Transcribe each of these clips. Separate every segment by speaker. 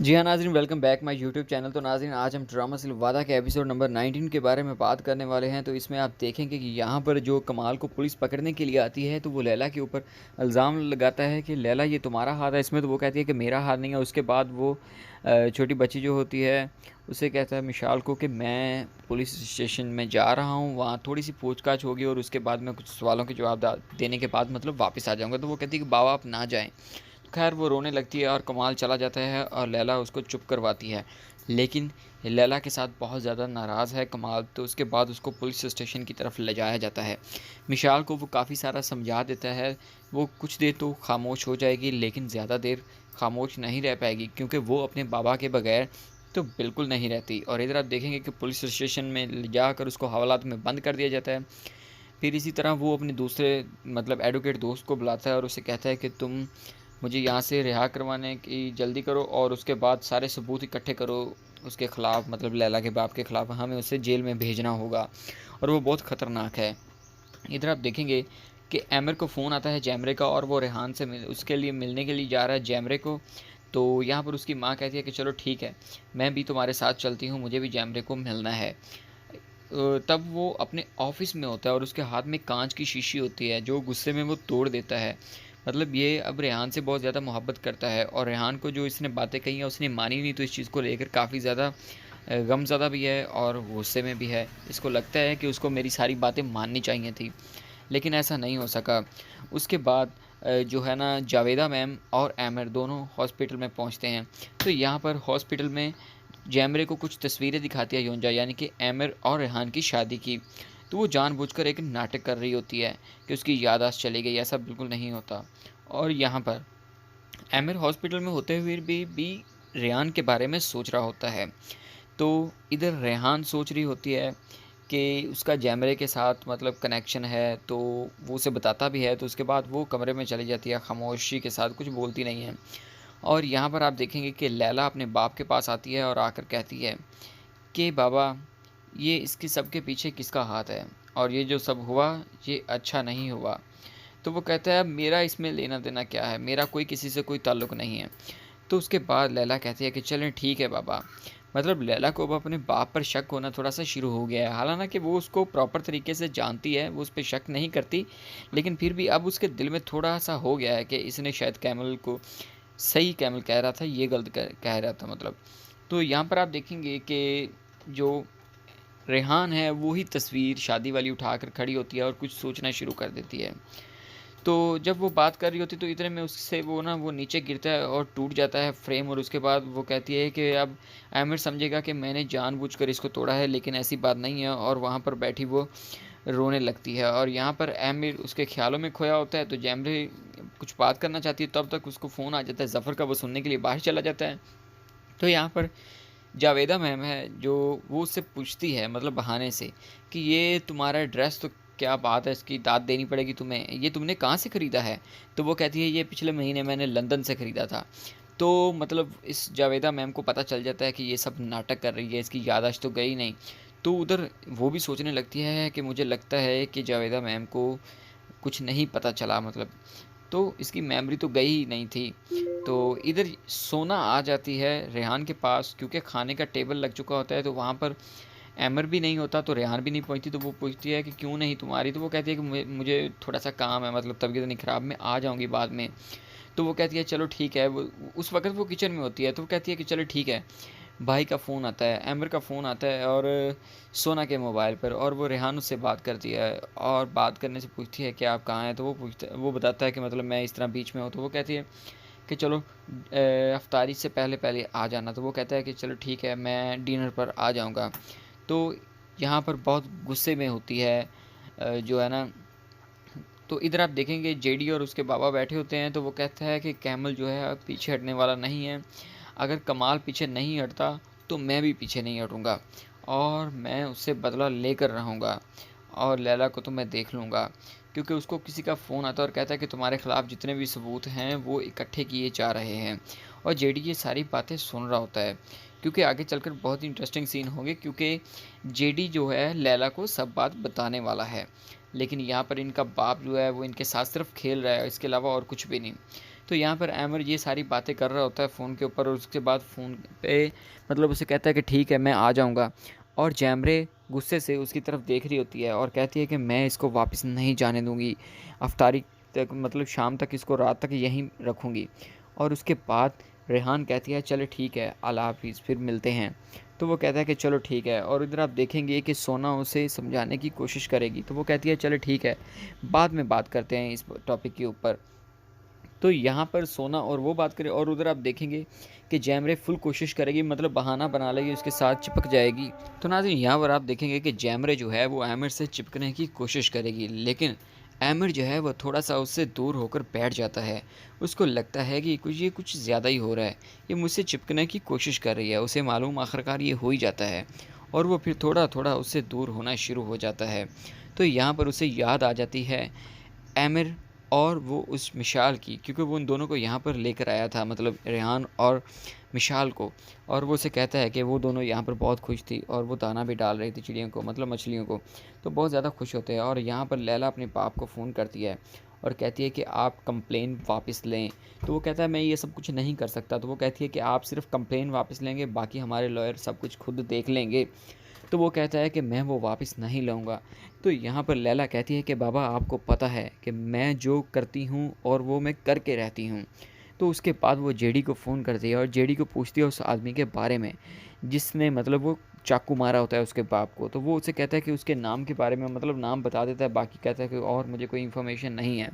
Speaker 1: जी हाँ नाज़रीन, welcome back my YouTube channel. तो नाज़रीन, आज हम ड्रामा सिलवादा के एपिसोड नंबर 19 के बारे में बात करने वाले हैं। तो इसमें आप देखेंगे कि यहाँ पर जो कमाल को पुलिस पकड़ने के लिए आती है, तो वो लैला के ऊपर इल्ज़ाम लगाता है कि लैला ये तुम्हारा हाथ है इसमें। तो वो कहती है कि मेरा हाथ नहीं है। उसके बाद वो छोटी बच्ची जो होती है उसे कहता है मिशाल को कि मैं पुलिस स्टेशन में जा रहा हूँ, वहाँ थोड़ी सी पूछताछ होगी और उसके बाद मैं कुछ सवालों के जवाब देने के बाद मतलब वापस आ जाऊँगा। तो वो कहती है कि बाबा आप ना जाएँ। खैर वो रोने लगती है और कमाल चला जाता है और लैला उसको चुप करवाती है। लेकिन लैला के साथ बहुत ज़्यादा नाराज़ है कमाल, तो उसके बाद उसको पुलिस स्टेशन की तरफ ले जाया जाता है। मिशाल को वो काफ़ी सारा समझा देता है। वो कुछ देर तो खामोश हो जाएगी, लेकिन ज़्यादा देर खामोश नहीं रह पाएगी, क्योंकि वो अपने बाबा के बगैर तो बिल्कुल नहीं रहती। और इधर आप देखेंगे कि पुलिस स्टेशन में ले जाकर उसको हवालात में बंद कर दिया जाता है। फिर इसी तरह वो अपने दूसरे मतलब एडवोकेट दोस्त को बुलाता है और उसे कहता है कि तुम मुझे यहाँ से रिहा करवाने की जल्दी करो और उसके बाद सारे सबूत इकट्ठे करो उसके ख़िलाफ़, मतलब लैला के बाप के ख़िलाफ़ हमें उसे जेल में भेजना होगा और वो बहुत ख़तरनाक है। इधर आप देखेंगे कि आमिर को फ़ोन आता है जैमरे का और वो रेहान से उसके लिए मिलने के लिए जा रहा है जैमरे को। तो यहाँ पर उसकी माँ कहती है कि चलो ठीक है, मैं भी तुम्हारे साथ चलती हूँ, मुझे भी जैमरे को मिलना है। तब वो अपने ऑफिस में होता है और उसके हाथ में कांच की शीशी होती है जो गुस्से में वो तोड़ देता है। मतलब ये अब रेहान से बहुत ज़्यादा मोहब्बत करता है और रेहान को जो इसने बातें कही हैं उसने मानी नहीं, तो इस चीज़ को लेकर काफ़ी ज़्यादा गमज़दा भी है और गुस्से में भी है। इसको लगता है कि उसको मेरी सारी बातें माननी चाहिए थी, लेकिन ऐसा नहीं हो सका। उसके बाद जो है ना जावेदा मैम और आमिर दोनों हॉस्पिटल में पहुंचते हैं। तो यहाँ पर हॉस्पिटल में जैमरे को कुछ तस्वीरें दिखाती है योंजा, यानी कि आमिर और रेहान की शादी की। तो वो जानबूझकर एक नाटक कर रही होती है कि उसकी याददाश्त चली गई, ऐसा बिल्कुल नहीं होता। और यहाँ पर आमिर हॉस्पिटल में होते हुए भी रेहान के बारे में सोच रहा होता है। तो इधर रेहान सोच रही होती है कि उसका जैमरे के साथ मतलब कनेक्शन है, तो वो उसे बताता भी है। तो उसके बाद वो कमरे में चली जाती है खामोशी के साथ, कुछ बोलती नहीं है। और यहाँ पर आप देखेंगे कि लैला अपने बाप के पास आती है और आकर कहती है कि बाबा, ये इसके सब के पीछे किसका हाथ है और ये जो सब हुआ ये अच्छा नहीं हुआ। तो वो कहता है मेरा इसमें लेना देना क्या है, मेरा कोई किसी से कोई ताल्लुक़ नहीं है। तो उसके बाद लैला कहती है कि चलें ठीक है बाबा। मतलब लैला को अब अपने बाप पर शक होना थोड़ा-सा शुरू हो गया है। हालाँकि वो उसको प्रॉपर तरीके से जानती है, वो उस पे शक नहीं करती, लेकिन फिर भी अब उसके दिल में थोड़ा-सा हो गया है कि इसने शायद कैमल को सही कैमल कह रहा था, ये गलत कह रहा था मतलब। तो यहाँ पर आप देखेंगे कि जो रेहान है, वो ही तस्वीर शादी वाली उठाकर खड़ी होती है और कुछ सोचना शुरू कर देती है। तो जब वो बात कर रही होती है तो इतने में उससे वो नीचे गिरता है और टूट जाता है फ्रेम, और उसके बाद वो कहती है कि अब आमिर समझेगा कि मैंने जानबूझकर इसको तोड़ा है, लेकिन ऐसी बात नहीं है। और वहाँ पर बैठी वो रोने लगती है और यहाँ पर आमिर उसके ख़्यालों में खोया होता है। तो जैमरे कुछ बात करना चाहती है, तब तक उसको फ़ोन आ जाता है ज़फ़र का, वो सुनने के लिए बाहर चला जाता है। तो यहाँ पर जावेदा मैम है जो वो उससे पूछती है मतलब बहाने से कि ये तुम्हारा ड्रेस तो क्या बात है, इसकी दाद देनी पड़ेगी तुम्हें, ये तुमने कहाँ से ख़रीदा है? तो वो कहती है ये पिछले महीने मैंने लंदन से ख़रीदा था। तो मतलब इस जावेदा मैम को पता चल जाता है कि ये सब नाटक कर रही है, इसकी याददाश्त तो गई नहीं। तो उधर वो भी सोचने लगती है कि मुझे लगता है कि जावेदा मैम को कुछ नहीं पता चला, मतलब तो इसकी मेमोरी तो गई ही नहीं थी। तो इधर सोना आ जाती है रेहान के पास, क्योंकि खाने का टेबल लग चुका होता है। तो वहाँ पर आमिर भी नहीं होता, तो रेहान भी नहीं पहुँचती। तो वो पूछती है कि क्यों नहीं तुम्हारी? तो वो कहती है कि मुझे थोड़ा-सा काम है, मतलब तबीयत नहीं ख़राब, मैं आ जाऊँगी बाद में। तो वो कहती है चलो ठीक है। वो उस वक़्त वो किचन में होती है, तो वो कहती है कि चलो ठीक है। भाई का फ़ोन आता है, आमिर का फ़ोन आता है और सोना के मोबाइल पर, और वो रेहान उससे बात करती है और बात करने से पूछती है कि आप कहाँ हैं? तो वो बताता है कि मतलब मैं इस तरह बीच में हूँ। तो वो कहती है कि चलो अफ्तारी से पहले-पहले आ जाना। तो वो कहता है कि चलो ठीक है, मैं डिनर पर आ जाऊँगा। तो यहाँ पर बहुत गुस्से में होती है जो है ना। तो इधर आप देखेंगे जेडी और उसके बाबा बैठे होते हैं। तो वो कहता है कि कैमल जो है अब पीछे हटने वाला नहीं है। अगर कमाल पीछे नहीं हटता तो मैं भी पीछे नहीं हटूँगा और मैं उससे बदला लेकर रहूँगा और लैला को तो मैं देख लूँगा। क्योंकि उसको किसी का फ़ोन आता है और कहता है कि तुम्हारे ख़िलाफ़ जितने भी सबूत हैं वो इकट्ठे किए जा रहे हैं। और जेडी ये सारी बातें सुन रहा होता है, क्योंकि आगे चलकर बहुत ही इंटरेस्टिंग सीन होंगे, क्योंकि जेडी जो है लैला को सब बात बताने वाला है। लेकिन यहाँ पर इनका बाप जो है वो इनके साथ सिर्फ खेल रहा है, इसके अलावा और कुछ भी नहीं। तो यहाँ पर आमिर ये सारी बातें कर रहा होता है फ़ोन के ऊपर और उसके बाद फ़ोन पे मतलब उसे कहता है कि ठीक है मैं आ जाऊँगा। और जैमरे गुस्से से उसकी तरफ देख रही होती है और कहती है कि मैं इसको वापस नहीं जाने दूँगी। अफ्तारी तक मतलब शाम तक इसको रात तक यहीं रखूँगी। और उसके बाद रेहान कहती है चलो ठीक है अल्लाह हाफ़िज़ फिर मिलते हैं। तो वो कहता है कि चलो ठीक है और इधर आप देखेंगे कि सोना उसे समझाने की कोशिश करेगी। तो वो कहती है चलो ठीक है, बाद में बात करते हैं इस टॉपिक के ऊपर। तो यहाँ पर सोना और वो बात करें और उधर आप देखेंगे कि जैमरे फुल कोशिश करेगी मतलब बहाना बना लेगी उसके साथ चिपक जाएगी। तो नाज़रीन यहाँ पर आप देखेंगे कि जैमरे जो है वो आमिर से चिपकने की कोशिश करेगी, लेकिन आमिर जो है वो थोड़ा-सा उससे दूर होकर बैठ जाता है। उसको लगता है कि कुछ ज़्यादा ही हो रहा है, ये मुझसे चिपकने की कोशिश कर रही है। उसे मालूम आखिरकार ये हो ही जाता है और वो फिर थोड़ा-थोड़ा उससे दूर होना शुरू हो जाता है। तो यहाँ पर उसे याद आ जाती है आमिर और वो उस मिशाल की, क्योंकि वो उन दोनों को यहाँ पर लेकर आया था मतलब रेहान और मिशाल को। और वो उसे कहता है कि वो दोनों यहाँ पर बहुत खुश थी और वो दाना भी डाल रही थी चिड़ियों को मतलब मछलियों को। तो बहुत ज़्यादा खुश होते हैं और यहाँ पर लैला अपने बाप को फ़ोन करती है और कहती है कि आप कंप्लेन वापस लें। तो वो कहता है मैं ये सब कुछ नहीं कर सकता। तो वो कहती है कि आप सिर्फ़ कंप्लेन वापस लेंगे, बाकी हमारे लॉयर सब कुछ खुद देख लेंगे। तो वो कहता है कि मैं वो वापस नहीं लाऊँगा। तो यहाँ पर लैला कहती है कि बाबा आपको पता है कि मैं जो करती हूँ और वो मैं करके रहती हूँ। तो उसके बाद वो जेडी को फ़ोन करती है और जेडी को पूछती है उस आदमी के बारे में, जिसने मतलब वो चाकू मारा होता है उसके बाप को। तो वो उसे कहता है कि उसके नाम के बारे में मतलब नाम बता देता है, बाकी कहता है कि और मुझे कोई इन्फॉर्मेशन नहीं है।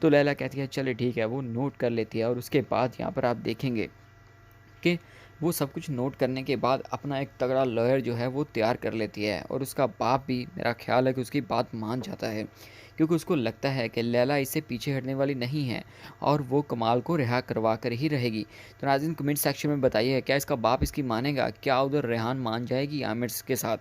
Speaker 1: तो लैला कहती है चलिए ठीक है, वो नोट कर लेती है और उसके बाद यहाँ पर आप देखेंगे कि वो सब कुछ नोट करने के बाद अपना एक तगड़ा लॉयर जो है वो तैयार कर लेती है और उसका बाप भी मेरा ख़्याल है कि उसकी बात मान जाता है, क्योंकि उसको लगता है कि लैला इससे पीछे हटने वाली नहीं है और वो कमाल को रिहा करवा कर ही रहेगी। तो नाज़रीन कमेंट सेक्शन में बताइए क्या इसका बाप इसकी मानेगा? क्या उधर रेहान मान जाएगी आमिर के साथ?